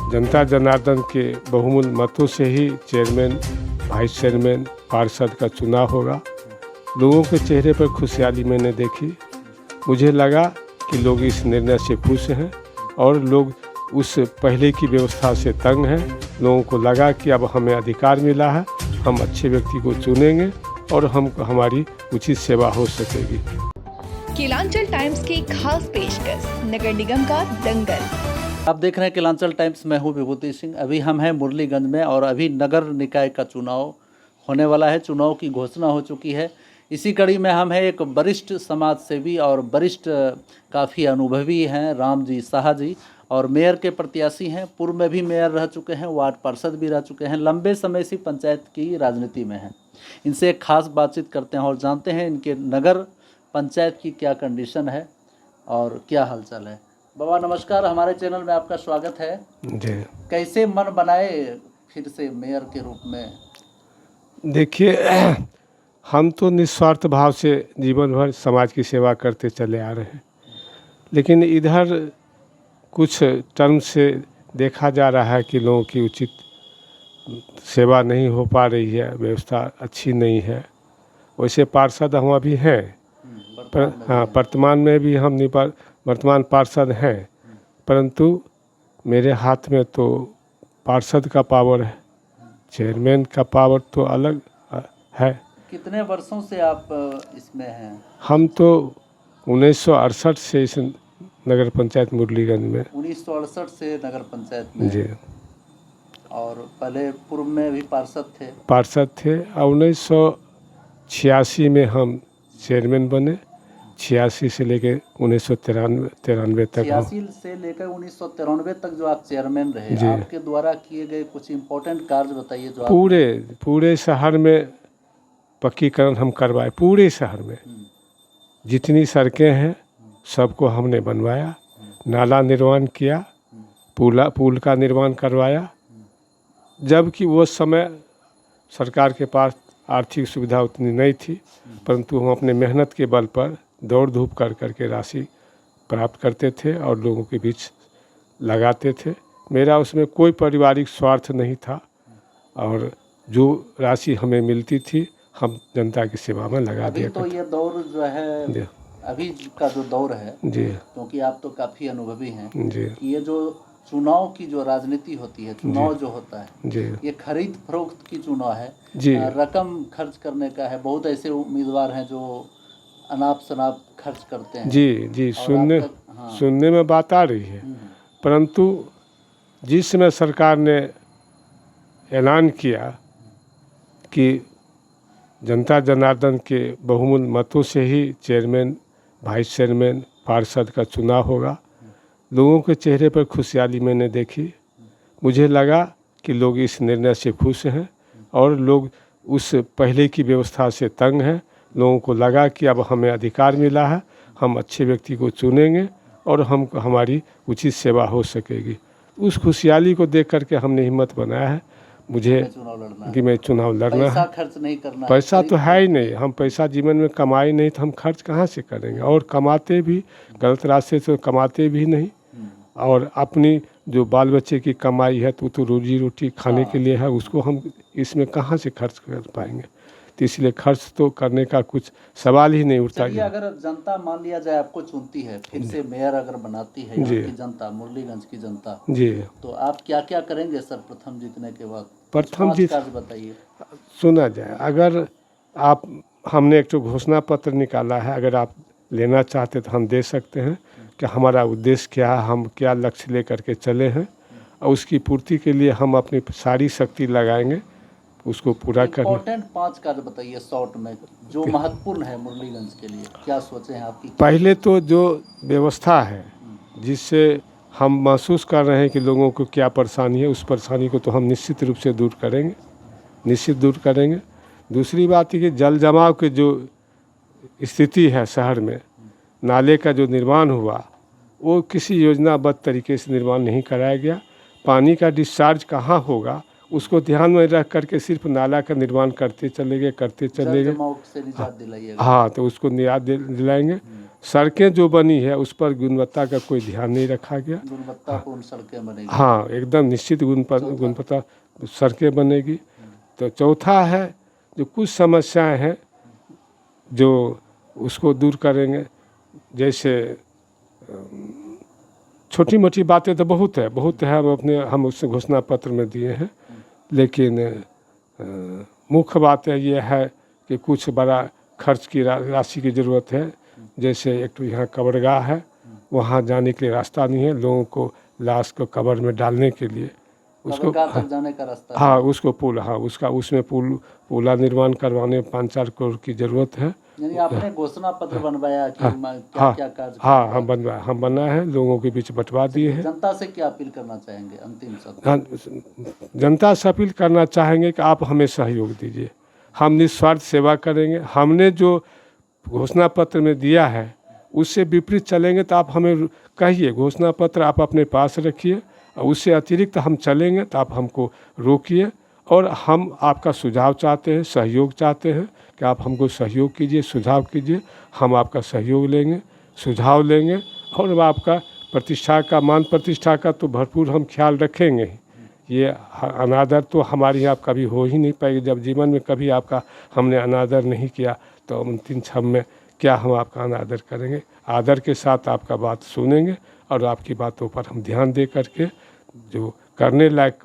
जनता जनार्दन के बहुमूल्य मतों से ही चेयरमैन, वाइस चेयरमैन, पार्षद का चुनाव होगा। लोगों के चेहरे पर खुशहाली मैंने देखी। मुझे लगा कि लोग इस निर्णय से खुश हैं और लोग उस पहले की व्यवस्था से तंग हैं। लोगों को लगा कि अब हमें अधिकार मिला है, हम अच्छे व्यक्ति को चुनेंगे और हमारी उचित सेवा हो सकेगी। केलांचल टाइम्स की खास पेशकश, नगर निगम का दंगल। आप देख रहे हैं केलांचल टाइम्स, मैं हूं विभूति सिंह। अभी हम हैं मुरलीगंज में और अभी नगर निकाय का चुनाव होने वाला है। चुनाव की घोषणा हो चुकी है। इसी कड़ी में हम हैं एक वरिष्ठ समाज सेवी और वरिष्ठ काफ़ी अनुभवी हैं राम जी साहा जी, और मेयर के प्रत्याशी हैं। पूर्व में भी मेयर रह चुके हैं, वार्ड पार्षद भी रह चुके हैं, लंबे समय से पंचायत की राजनीति में हैं। इनसे एक खास बातचीत करते हैं और जानते हैं इनके नगर पंचायत की क्या कंडीशन है और क्या हालचाल है। बाबा नमस्कार, हमारे चैनल में आपका स्वागत है जी। कैसे मन बनाए फिर से मेयर के रूप में? देखिए, हम तो निस्वार्थ भाव से जीवन भर समाज की सेवा करते चले आ रहे हैं, लेकिन इधर कुछ टर्म से देखा जा रहा है कि लोगों की उचित सेवा नहीं हो पा रही है, व्यवस्था अच्छी नहीं है। वैसे पार्षद हम अभी हैं, वर्तमान में भी हम वर्तमान पार्षद हैं, परंतु मेरे हाथ में तो पार्षद का पावर है, चेयरमैन का पावर तो अलग है। कितने वर्षों से आप इसमें हैं? हम तो 1968 से इस नगर पंचायत मुरलीगंज में। 1968 से नगर पंचायत में जी। और पहले पूर्व में भी पार्षद थे? पार्षद थे। 1986 में हम चेयरमैन बने। 86 से लेकर 1993 तक। 86 से लेकर 1993 तक जो आप चेयरमैन रहे, आपके द्वारा किए गए कुछ इम्पोर्टेंट कार्य बताइए। जो पूरे शहर में पक्कीकरण हम करवाए। पूरे शहर में जितनी सड़कें हैं सबको हमने बनवाया, नाला निर्माण किया, पुल का निर्माण करवाया। जबकि वो समय सरकार के पास आर्थिक सुविधा उतनी नहीं थी, परंतु हम अपने मेहनत के बल पर दौड़ धूप कर करके राशि प्राप्त करते थे और लोगों के बीच लगाते थे। मेरा उसमें कोई पारिवारिक स्वार्थ नहीं था और जो राशि हमें मिलती थी हम जनता की सेवा में लगा दिया। तो ये दौर जो है, अभी का जो दौर है जी, क्योंकि आप तो काफ़ी अनुभवी हैं जी, ये जो चुनाव की जो राजनीति होती है, चुनाव जो होता है जी, ये खरीद फरोख्त की चुनाव है जी। रकम खर्च करने का है। बहुत ऐसे उम्मीदवार हैं जो अनाप शनाप खर्च करते हैं। जी जी, सुनने में बात आ रही है, परंतु जिस समय सरकार ने ऐलान किया कि जनता जनार्दन के बहुमूल्य मतों से ही चेयरमैन, वाइस चेयरमैन, पार्षद का चुनाव होगा, लोगों के चेहरे पर खुशहाली मैंने देखी। मुझे लगा कि लोग इस निर्णय से खुश हैं और लोग उस पहले की व्यवस्था से तंग हैं। लोगों को लगा कि अब हमें अधिकार मिला है, हम अच्छे व्यक्ति को चुनेंगे और हमारी उचित सेवा हो सकेगी। उस खुशहाली को देख करके हमने हिम्मत बनाया है मुझे कि मैं चुनाव लड़ना है। पैसा खर्च नहीं करना, पैसा तो है ही नहीं। हम पैसा जीवन में कमाए नहीं तो हम खर्च कहाँ से करेंगे, और कमाते भी गलत रास्ते से कमाते भी नहीं। और अपनी जो बाल बच्चे की कमाई है तो रोजी रोटी खाने के लिए है, उसको हम इसमें कहाँ से खर्च कर पाएंगे। तो इसलिए खर्च तो करने का कुछ सवाल ही नहीं उठता। अगर जनता मान लिया जाए आपको चुनती है, फिर से मेयर अगर बनाती है यहाँ की जनता, मुरलीगंज की जनता, जी, तो आप क्या क्या करेंगे सर्वप्रथम जीतने के बाद? प्रथम जीत बताइए। सुना जाए, अगर आप, हमने एक तो घोषणा पत्र निकाला है, अगर आप लेना चाहते तो हम दे सकते हैं कि हमारा उद्देश्य क्या है, हम क्या लक्ष्य लेकर के चले हैं, और उसकी पूर्ति के लिए हम अपनी सारी शक्ति लगाएंगे उसको पूरा करना। इम्पोर्टेंट 5 कार्य बताइए शॉर्ट में जो महत्वपूर्ण है मुरलीगंज के लिए, क्या सोचे हैं आपकी? पहले तो जो व्यवस्था है जिससे हम महसूस कर रहे हैं कि लोगों को क्या परेशानी है, उस परेशानी को तो हम निश्चित रूप से दूर करेंगे, निश्चित दूर करेंगे। दूसरी बात है कि जल जमाव की जो स्थिति है शहर में, नाले का जो निर्माण हुआ वो किसी योजनाबद्ध तरीके से निर्माण नहीं कराया गया। पानी का डिस्चार्ज कहाँ होगा उसको ध्यान में रख करके सिर्फ नाला का निर्माण करते चले गए। हाँ, तो उसको हाँ, तो उसको निजात दिलाएंगे। सड़कें जो बनी है उस पर गुणवत्ता का कोई ध्यान नहीं रखा गया। गुणवत्तापूर्ण सड़कें बनेगी। हाँ, एकदम निश्चित गुणवत्ता सड़कें बनेगी। तो चौथा है जो कुछ समस्याएं हैं जो उसको दूर करेंगे, जैसे छोटी मोटी बातें तो बहुत है हम उससे घोषणा पत्र में दिए हैं, लेकिन मुख्य बात ये है कि कुछ बड़ा खर्च की राशि की ज़रूरत है। जैसे एक तो यहाँ कब्रगाह है, वहाँ जाने के लिए रास्ता नहीं है, लोगों को लाश को कब्र में डालने के लिए उसको तक जाने का रास्ता। हाँ, उसको पुल, हाँ उसमें पुला निर्माण करवाने 5-4 करोड़ की ज़रूरत है। यानी आपने घोषणा पत्र बनवाया कि क्या कार्य? हाँ, हम बना है, लोगों के बीच बंटवा दिए हैं। जनता से क्या अपील करना चाहेंगे अंतिम शब्द? हाँ, जनता से अपील करना चाहेंगे कि आप हमें सहयोग दीजिए, हम निस्वार्थ सेवा करेंगे। हमने जो घोषणा पत्र में दिया है उससे विपरीत चलेंगे तो आप हमें कहिए, घोषणा पत्र आप अपने पास रखिए, और उससे अतिरिक्त हम चलेंगे तो आप हमको रोकिए। और हम आपका सुझाव चाहते हैं, सहयोग चाहते हैं कि आप हमको सहयोग कीजिए, सुझाव कीजिए, हम आपका सहयोग लेंगे, सुझाव लेंगे, और आपका प्रतिष्ठा का, मान प्रतिष्ठा का तो भरपूर हम ख्याल रखेंगे ही। ये अनादर तो हमारे यहाँ कभी हो ही नहीं पाएगी। जब जीवन में कभी आपका हमने अनादर नहीं किया तो अंतिम क्षण में क्या हम आपका अनादर करेंगे। आदर के साथ आपका बात सुनेंगे और आपकी बातों पर हम ध्यान दे करके जो करने लायक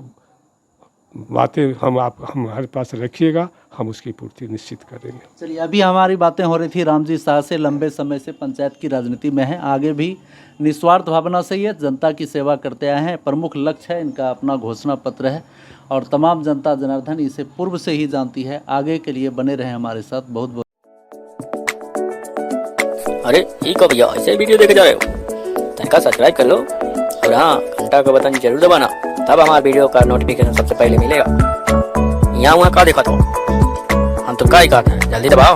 बातें हमारे पास रखिएगा, हम उसकी पूर्ति निश्चित करेंगे। चलिए, अभी हमारी बातें हो रही थी रामजी शाह से, लंबे समय से पंचायत की राजनीति में है, आगे भी निस्वार्थ भावना से ये जनता की सेवा करते आए हैं। प्रमुख लक्ष्य है इनका अपना घोषणा पत्र है, और तमाम जनता जनार्दन इसे पूर्व से ही जानती है। आगे के लिए बने रहें हमारे साथ। बहुत बहुत अरे ये कब भैया ऐसे वीडियो देखे जा रहे हो? तनिका सब्सक्राइब कर लो, और हाँ, घंटा का बटन जरूर दबाना, तब हमारे वीडियो का नोटिफिकेशन सबसे पहले मिलेगा। यहाँ वहाँ का देखा तो हम तो क्या ही कहते हैं, जल्दी दबाओ।